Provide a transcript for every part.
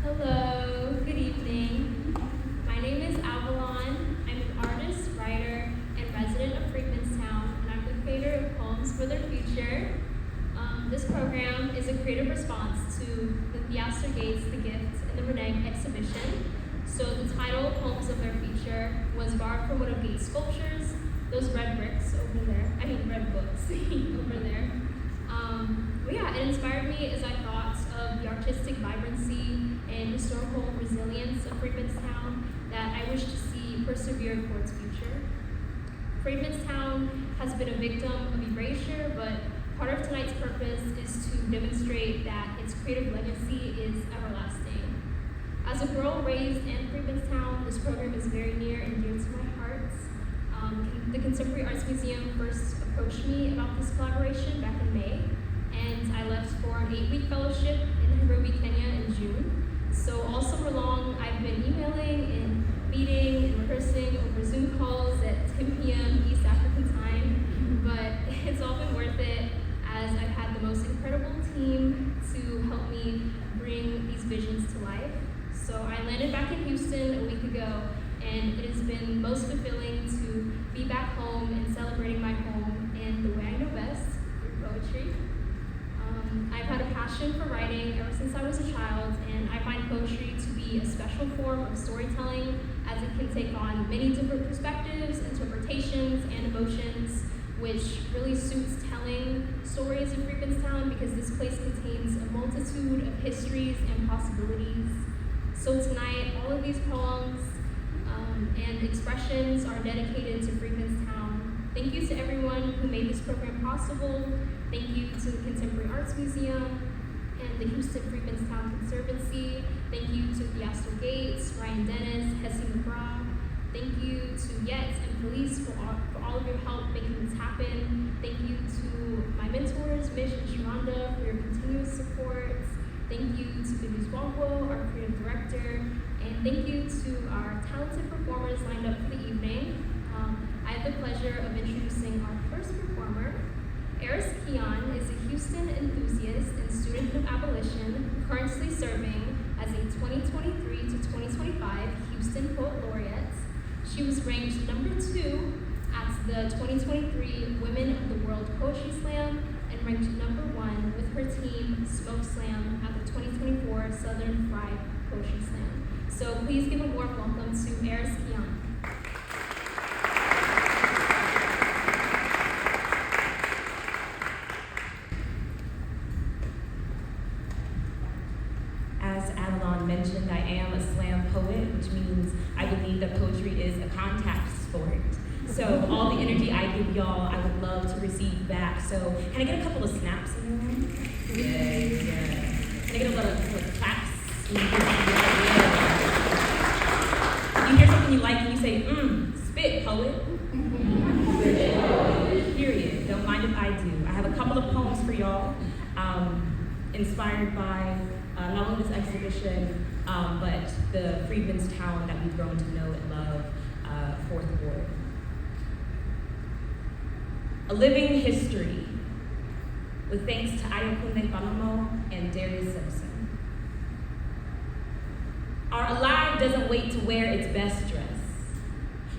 Hello, good evening. My name is Avalon. I'm an artist, writer, and resident of Freedmen's Town, and I'm the creator of Poems for Their Future. This program is a creative response to the Theaster Gates, The Gift and The Renege exhibition. So the title, Poems of Their Future, was borrowed from one of Gates' sculptures, those red bricks over there, red books over there. It inspired me as I thought of the artistic vibrancy and historical resilience of Freedmen's Town that I wish to see persevere for its future. Freedmen's Town has been a victim of erasure, but part of tonight's purpose is to demonstrate that its creative legacy is everlasting. As a girl raised in Freedmen's Town, this program is very near and dear to my heart. The Contemporary Arts Museum first approached me about this collaboration back in May, and I left for an 8-week fellowship in Nairobi, Kenya in June. So all summer long, I've been emailing and meeting and rehearsing over Zoom calls at 10 p.m. East African time, but it's all been worth it as I've had the most incredible team to help me bring these visions to life. So I landed back in Houston a week ago, and it has been most fulfilling to be back home and celebrating my home in the way I know best, through poetry. I've had a passion for writing ever since I was a child, and I find poetry to be a special form of storytelling as it can take on many different perspectives, interpretations, and emotions, which really suits telling stories of Freedmen's Town because this place contains a multitude of histories and possibilities. So tonight, all of these poems and expressions are dedicated to Freedmen's Town. Thank you to everyone who made this program possible. Thank you to the Contemporary Arts Museum and the Houston Freedmen's Town Conservancy. Thank you to Theaster Gates, Ryan Dennis, Hesse McGraw. Thank you to Yet and Police for all of your help making this happen. Thank you to my mentors, Mish and Sharonda, for your continuous support. Thank you to Goodnews Nwankwo, our creative director, and thank you to our talented performers lined up for the evening. I have the pleasure of introducing our first performer. Aris Kian is a Houston enthusiast and student of abolition, currently serving as a 2023 to 2025 Houston Poet Laureate. She was ranked number 2 at the 2023 Women of the World Poetry Slam and ranked number 1 with her team Smoke Slam at the 2024 Southern Fried Poetry Slam. So please give a warm welcome to Aris Kian. As Avalon mentioned, I am a slam poet, which means I believe that poetry is a contact sport. So all the energy I give y'all, I would love to receive back. So can I get a couple of snaps in the room? Yeah. Can I get a little claps? You hear something you like and you say, spit, poet. Period. Don't mind if I do. I have a couple of poems for y'all, inspired by not only this exhibition, but the Freedmen's Town that we've grown to know and love, Fourth Ward. A living history, with thanks to Ayakunle Palomo and Darius Simpson. Our alive doesn't wait to wear its best dress,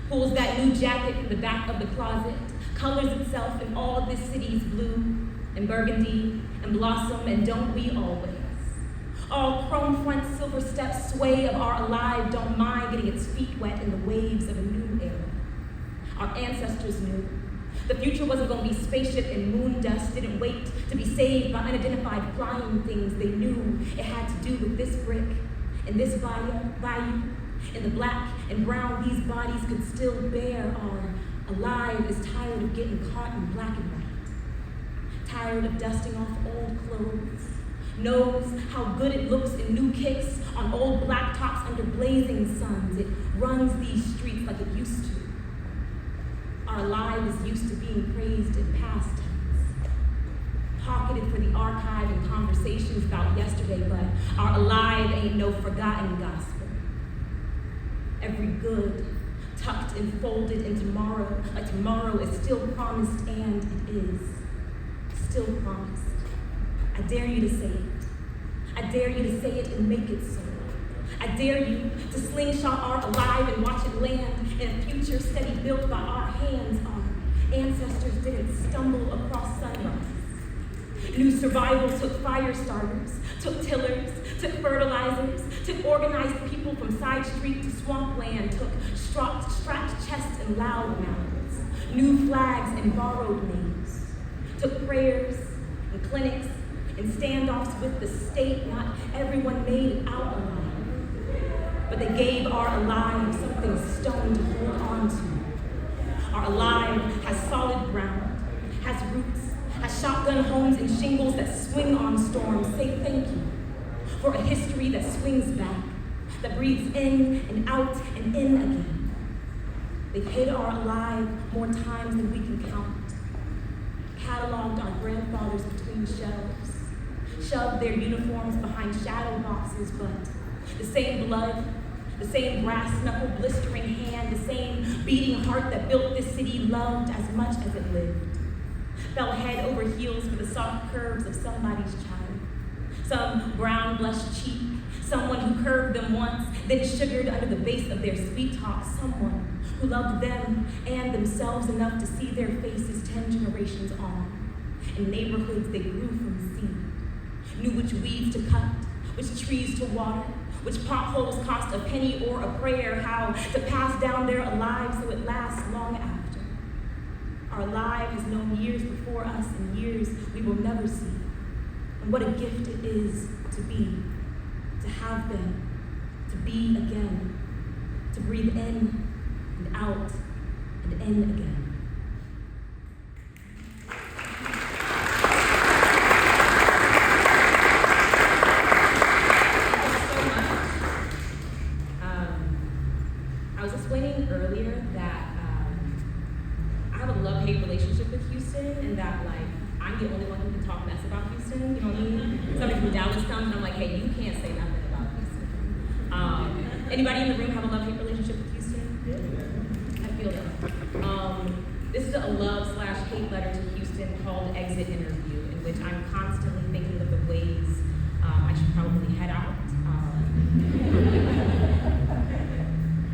pulls that new jacket from the back of the closet, colors itself in all this city's blue and burgundy and blossom, and don't we always? All chrome front, silver steps sway of our alive don't mind getting its feet wet in the waves of a new era. Our ancestors knew the future wasn't going to be spaceship and moon dust, didn't wait to be saved by unidentified flying things. They knew it had to do with this brick and this bayou, and the black and brown these bodies could still bear. Our alive is tired of getting caught in black and white, tired of dusting off old clothes, knows how good it looks in new kicks on old black tops under blazing suns. It runs these streets like it used to. Our alive is used to being praised in past tense, pocketed for the archive and conversations about yesterday, but our alive ain't no forgotten gospel. Every good tucked and folded in tomorrow, like tomorrow is still promised, and it is still promised. I dare you to say it. I dare you to say it and make it so. I dare you to slingshot our alive and watch it land in a future steady built by our hands. Our ancestors didn't stumble across sunrise. New survival took fire starters, took tillers, took fertilizers, took organized people from side street to swampland, took strapped chests and loud mouths, new flags and borrowed names, took prayers and clinics and standoffs with the state. Not everyone made it out alive, but they gave our alive something stone to hold on to. Our alive has solid ground, has roots, has shotgun homes and shingles that swing on storms. Say thank you for a history that swings back, that breathes in and out and in again. They've hid our alive more times than we can count, cataloged our grandfathers between shelves, shoved their uniforms behind shadow boxes, but the same blood, the same brass knuckle blistering hand, the same beating heart that built this city loved as much as it lived, fell head over heels for the soft curves of somebody's child, some brown blushed cheek, someone who curved them once, then sugared under the base of their sweet talk, someone who loved them and themselves enough to see their faces 10 generations on, in neighborhoods they grew from seed, knew which weeds to cut, which trees to water, which potholes cost a penny or a prayer, how to pass down their alive so it lasts long after. Our alive has known years before us and years we will never see. And what a gift it is to be, to have been, to be again, to breathe in and out and in again. The only one who can talk mess about Houston, you know what I mean? Somebody from Dallas comes and I'm like, hey, you can't say nothing about Houston. Anybody in the room have a love-hate relationship with Houston? Yeah. I feel that. This is a love/hate letter to Houston called Exit Interview, in which I'm constantly thinking of the ways I should probably head out.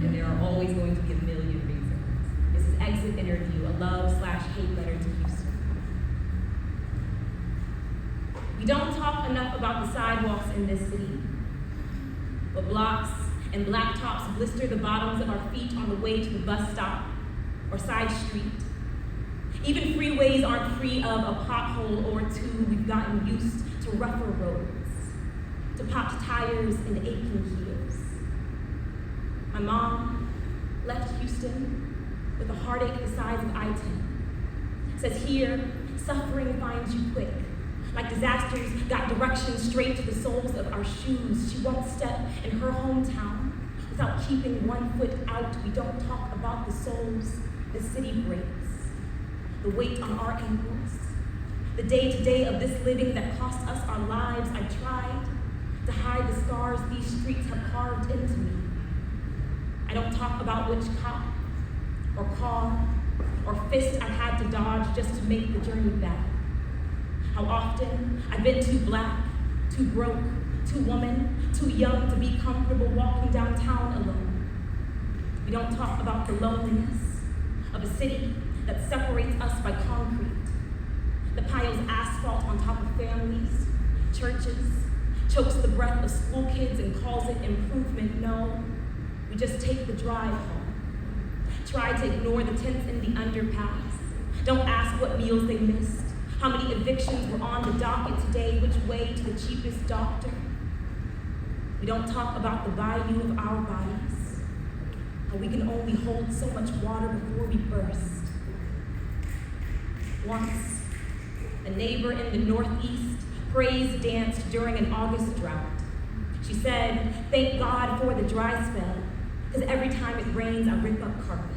And there are always going to be a million reasons. This is Exit Interview, a love/hate letter to Houston. We don't talk enough about the sidewalks in this city, but blocks and blacktops blister the bottoms of our feet on the way to the bus stop or side street. Even freeways aren't free of a pothole or two. We've gotten used to rougher roads, to popped tires and aching heels. My mom left Houston with a heartache the size of I-10. Says here, suffering finds you quick. Like disasters got directions straight to the soles of our shoes. She won't step in her hometown without keeping one foot out. We don't talk about the souls the city breaks, the weight on our ankles, the day-to-day of this living that cost us our lives. I tried to hide the scars these streets have carved into me. I don't talk about which cop or car or fist I had to dodge just to make the journey back. How often I've been too black, too broke, too woman, too young to be comfortable walking downtown alone. We don't talk about the loneliness of a city that separates us by concrete, that piles asphalt on top of families, churches, chokes the breath of school kids and calls it improvement. No, we just take the drive home. Try to ignore the tents in the underpass. Don't ask what meals they missed. How many evictions were on the docket today? Which way to the cheapest doctor? We don't talk about the value of our bodies. How we can only hold so much water before we burst. Once, a neighbor in the Northeast praise danced during an August drought. She said, thank God for the dry spell, because every time it rains, I rip up carpet.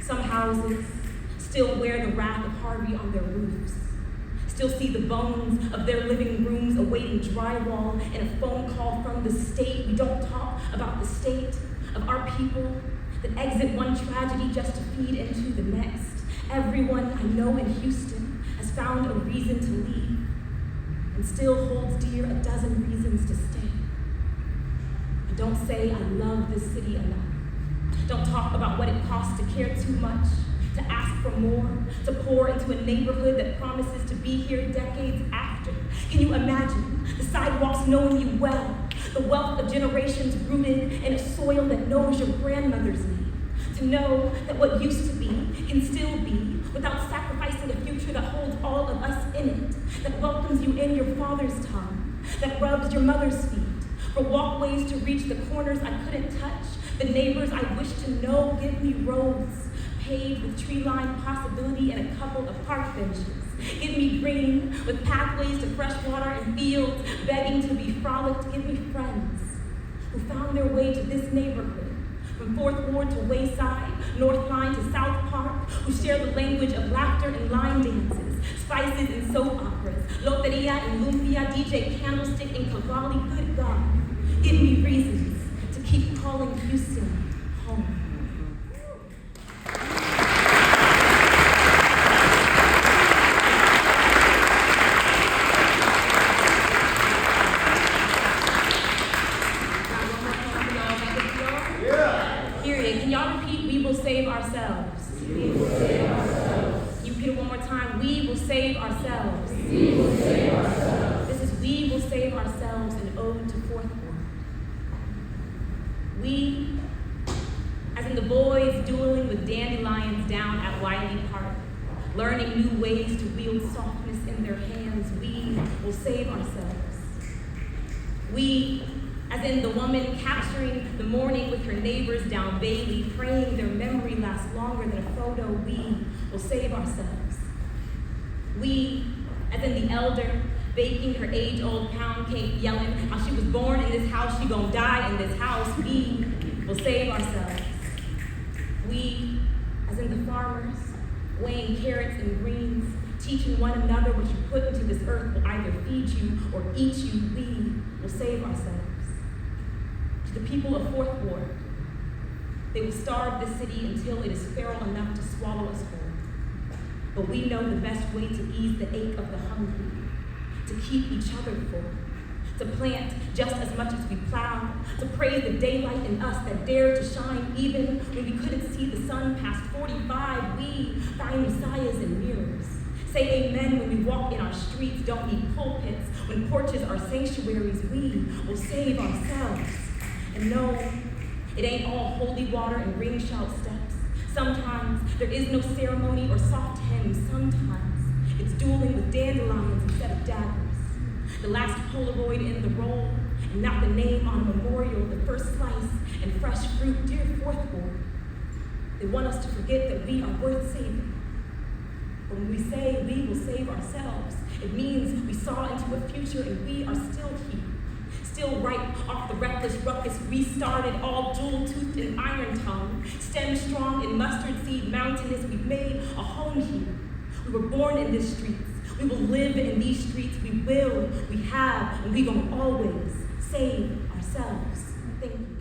Some houses still wear the wrath of Harvey on their roofs, still see the bones of their living rooms awaiting drywall and a phone call from the state. We don't talk about the state of our people that exit one tragedy just to feed into the next. Everyone I know in Houston has found a reason to leave and still holds dear a dozen reasons to stay. don't say I love this city enough. Don't talk about what it costs to care too much, to ask for more, to pour into a neighborhood that promises to be here decades after. Can you imagine the sidewalks knowing you well, the wealth of generations rooted in a soil that knows your grandmother's name? To know that what used to be can still be without sacrificing a future that holds all of us in it, that welcomes you in your father's tongue, that rubs your mother's feet, for walkways to reach the corners I couldn't touch, the neighbors I wish to know give me roads, paved with tree-lined possibility and a couple of park benches. Give me green with pathways to fresh water and fields begging to be frolicked. Give me friends who found their way to this neighborhood, from 4th Ward to Wayside, North Line to South Park, who share the language of laughter and line dances, spices and soap operas, loteria and lumpia, DJ Candlestick and Cavalli. Good God, give me reasons to keep calling Houston home. Period. Can y'all repeat, we will save ourselves? We will save ourselves. You repeat it one more time. We will save ourselves. We will save ourselves. This is we will save ourselves, an ode to 4th Ward. We, as in the boys dueling with dandelions down at Wiley Park, learning new ways to wield softness in their hands, we will save ourselves. We, as in the woman capturing the morning with her neighbors down Bailey, praying their memory lasts longer than a photo, we will save ourselves. We, as in the elder baking her age-old pound cake, yelling how she was born in this house, she gonna die in this house, we will save ourselves. We, as in the farmers, weighing carrots and greens, teaching one another what you put into this earth will either feed you or eat you, we will save ourselves. To the people of 4th Ward, they will starve the city until it is feral enough to swallow us whole. But we know the best way to ease the ache of the hungry, to keep each other full, to plant just as much as we plow, to praise the daylight in us that dared to shine even when we couldn't see the sun past 45. We find messiahs in mirrors. Say amen when we walk in our streets, don't need pulpits, when porches are sanctuaries, we will save ourselves. And no, it ain't all holy water and ring shout steps. Sometimes there is no ceremony or soft hymns. Sometimes it's dueling with dandelions instead of daggers. The last Polaroid in the roll, and not the name on a memorial, the first slice and fresh fruit. Dear 4th Ward, they want us to forget that we are worth saving. But when we say we will save ourselves, it means we saw into a future and we are still here. Still right off the reckless ruckus restarted, all jewel-toothed and iron-tongued, stem strong and mustard seed mountainous. We've made a home here. We were born in these streets. We will live in these streets. We will, we have, and we gonna always save ourselves. Thank you.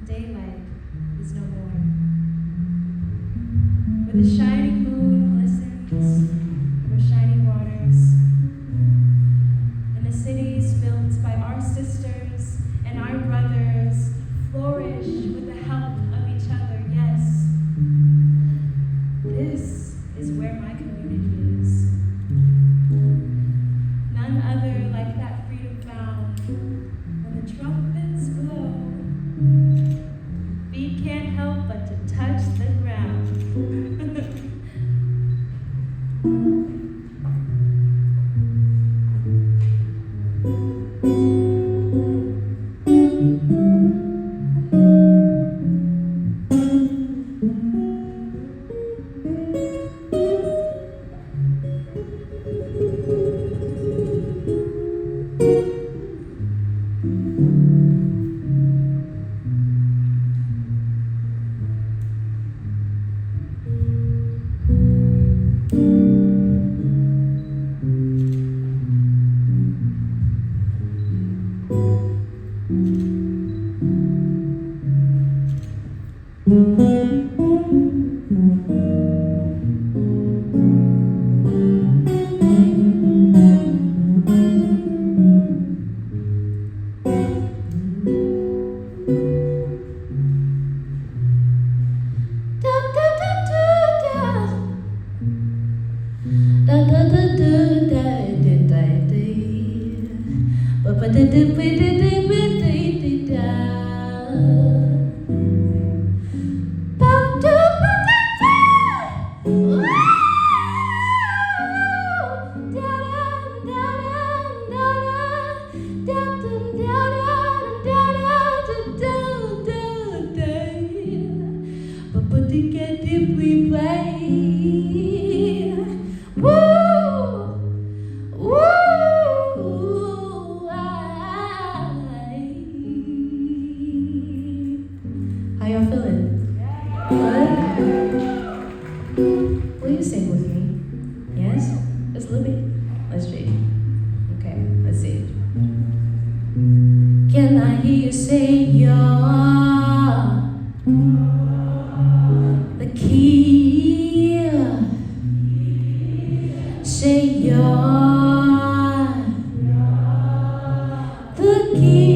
daylight is no more. Where the shining moon glistens over shining waters, and the cities built by our sisters and our brothers flourish with the help of each other. Yes, this is where my community is. None other like that freedom found when the trumpets blow. Feet can't help but to touch the ground. How y'all feeling? Good? Will you sing with me? Yes? Just a little bit? Let's see. Okay, let's see. Can I hear you say you're the key? Say you're the key.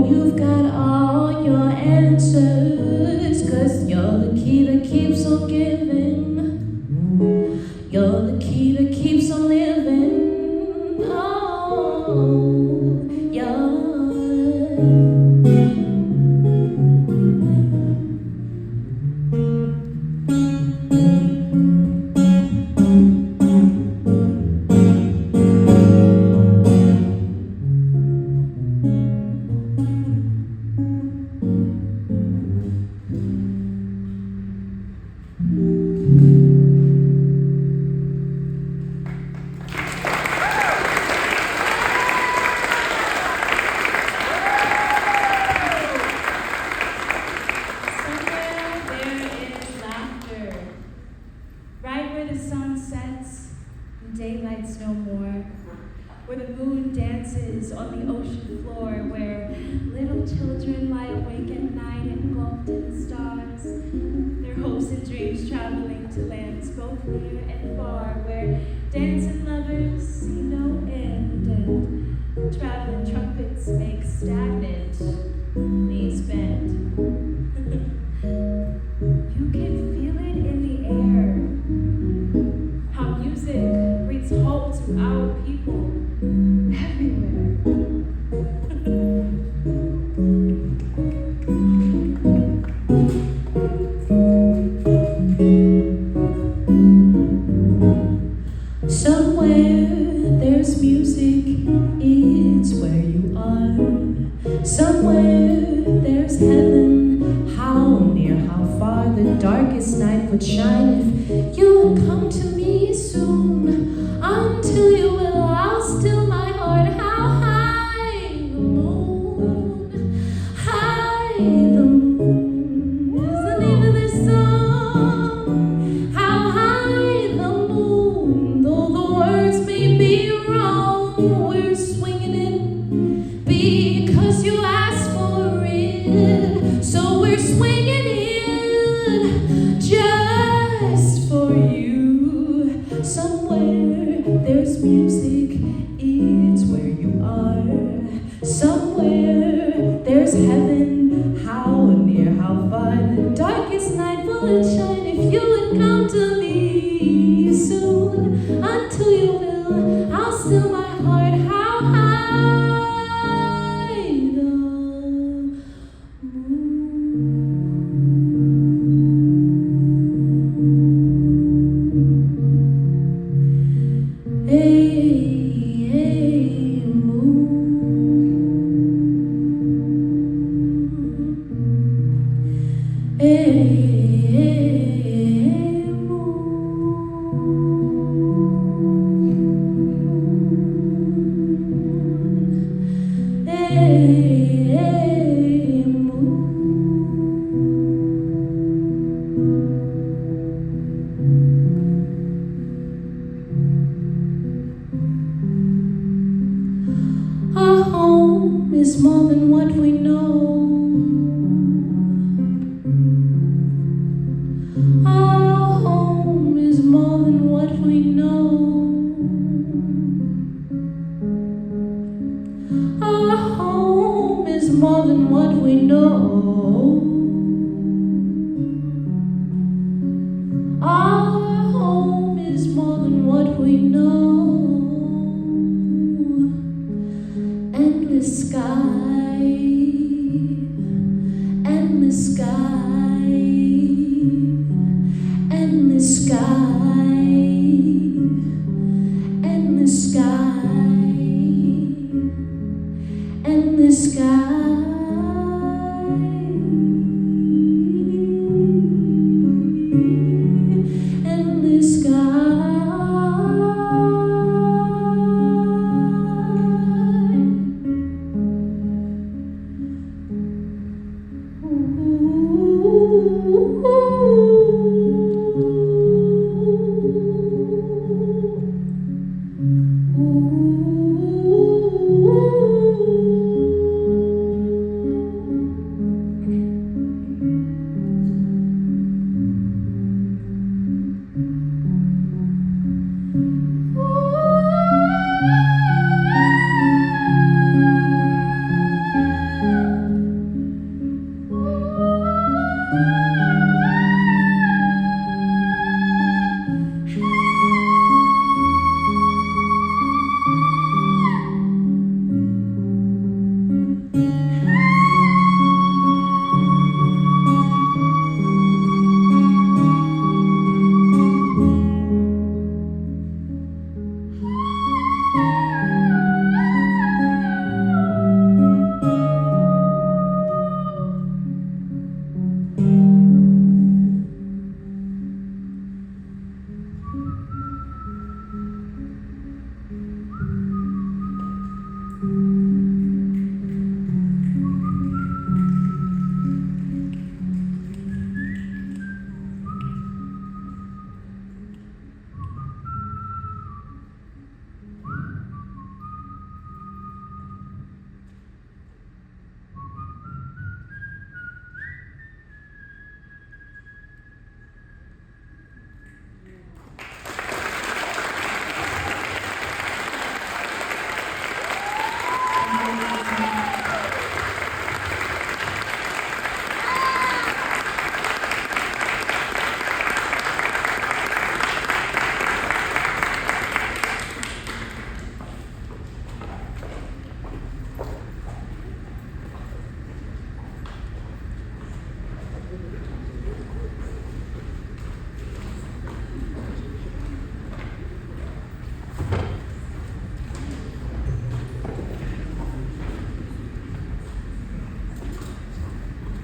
you've got all your answers, 'cause you're the key that keeps on giving. You're the key that keeps on living. Oh, yeah.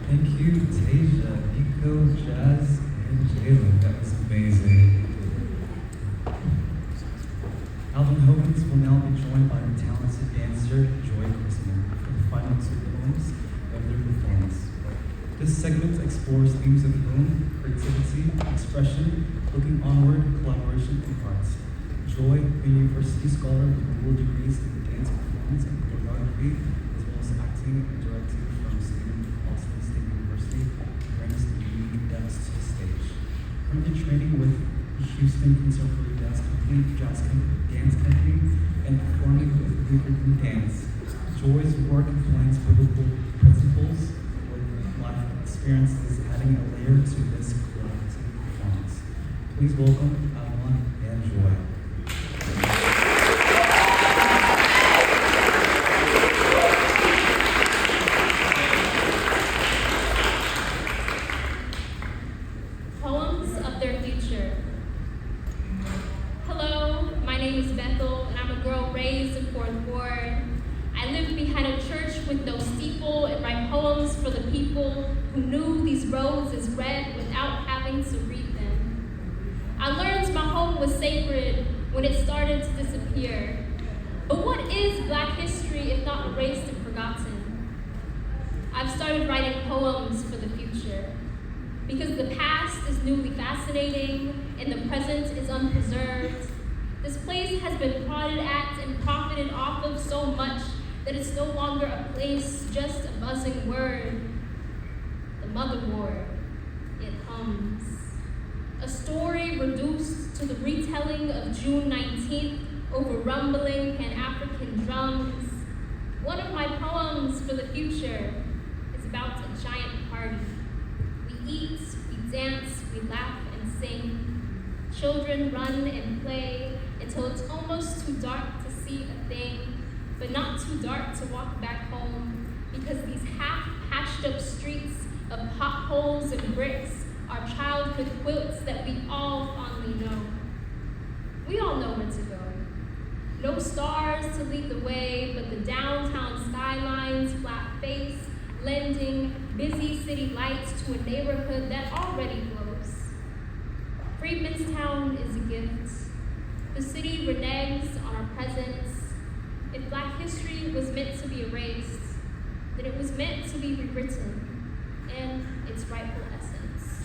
Thank you, Tasia, Nico, Jazz, and Jalen. That was amazing. Alvin Hogans will now be joined by the talented dancer Joy Crissmon for the final two poems of their performance. This segment explores themes of home, creativity, expression, looking onward, collaboration, and arts. Joy, a university scholar with dual degrees in dance performance and choreography, as well as acting and directing from Boston State University, brings the unique dance to the stage. Currently training with the Houston Contemporary Dance Company, Dance Company, and performing with Freedmen Dance. Joy's work blends biblical principles with life experiences, adding a layer to this collaborative performance. Please welcome Avalon and Joy. Poems of their future. Hello, my name is Bethel, and I'm a girl raised in Fourth Ward. I live behind a church with no steeple and write poems for the people who knew these roads as red without having to read them. I learned my home was sacred when it started to disappear. But what is Black history if not erased and forgotten? I've started writing poems for the future. Because the past is newly fascinating and the present is unpreserved. This place has been prodded at and profited off of so much that it's no longer a place, just a buzzing word. The motherboard, it hums. A story reduced to the retelling of June 19th over rumbling Pan-African drums. One of my poems for the future is about a giant party. We eat, we dance, we laugh and sing. Children run and play until it's almost too dark to see a thing, but not too dark to walk back home, because these half-patched up streets of potholes and bricks are childhood quilts that we all fondly know. We all know where to go. No stars to lead the way, but the downtown skyline's flat face, lending busy city lights to a neighborhood that already glows. Freedmen's Town is a gift. The city reneges on our presence. If Black history was meant to be erased, then it was meant to be rewritten in its rightful essence.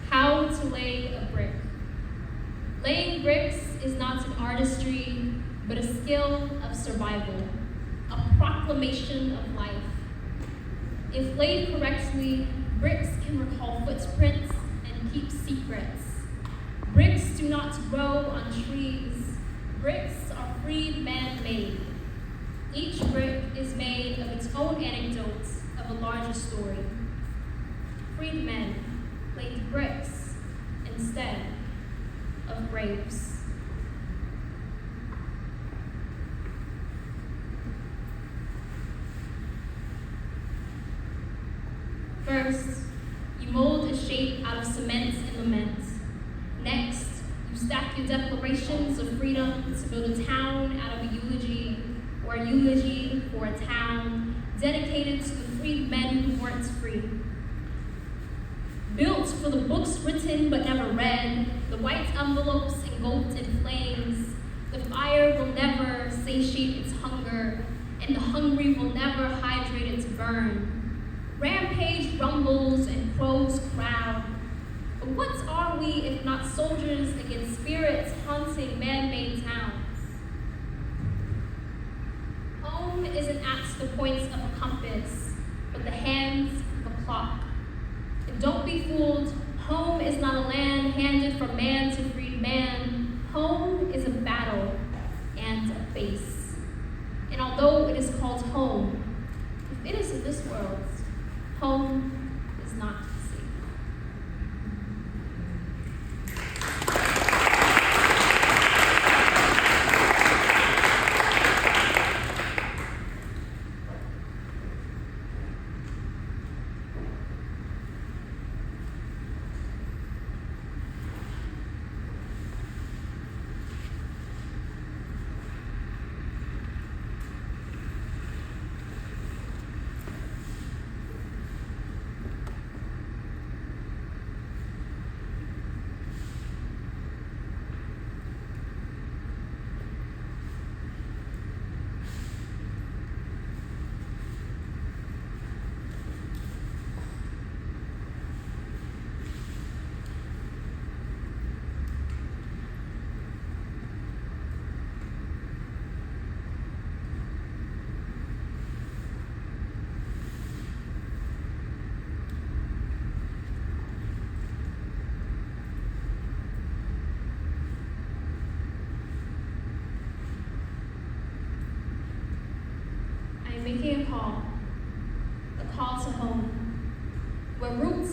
How to lay a brick. Laying bricks is not an artistry, but a skill of survival, a proclamation of life. If laid correctly, bricks can recall footprints and keep secrets. Bricks do not grow on trees. Bricks are freedman made. Each brick is made of its own anecdote of a larger story. Freedmen laid bricks instead of graves. First, you mold a shape out of cement and lament. Next, you stack your declarations of freedom to build a town out of a eulogy, or a eulogy for a town dedicated to the freedmen who weren't free. Built for the books written but never read, the white envelopes engulfed in flames. The fire will never satiate its hunger, and the hungry will never hydrate its burn. Rampage rumbles and crows crowd. But what are we if not soldiers against spirits haunting man-made towns? Home isn't at the points of a compass, but the hands of a clock. And don't be fooled, home is not a land handed from man to freed man. Home is a battle and a face. And although it is called home, if it is of this world, home is not safe.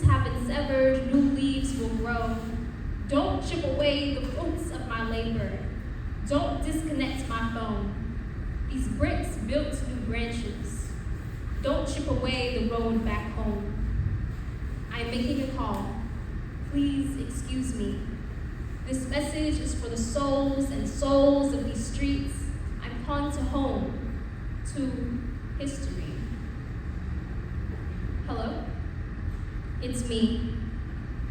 roots have been severed, new leaves will grow. Don't chip away the fruits of my labor. Don't disconnect my phone. These bricks built new branches. Don't chip away the road back home. I am making a call. Please excuse me. This message is for the souls and souls of these streets. I'm calling to home, to history. Hello? It's me,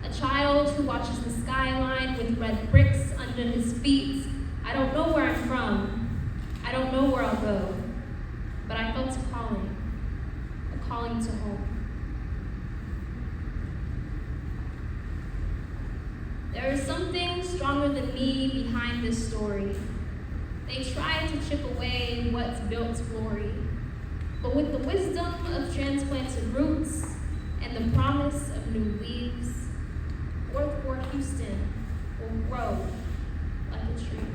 a child who watches the skyline with red bricks under his feet. I don't know where I'm from. I don't know where I'll go. But I felt a calling to home. There is something stronger than me behind this story. They try to chip away what's built glory. But with the wisdom of transplanted roots and the promise of new leaves, Fourth Ward Houston will grow like a tree.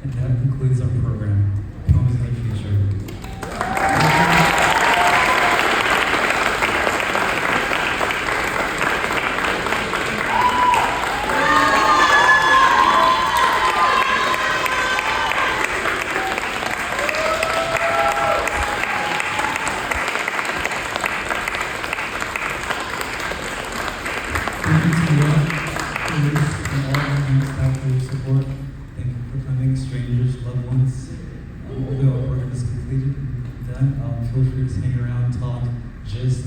And that concludes our program, Poems of the Future. Thank you to you all, leaders, and all of you staff for your support. Thank you for coming, strangers, loved ones. Although our work is completed and done, feel free to hang around, talk, gist,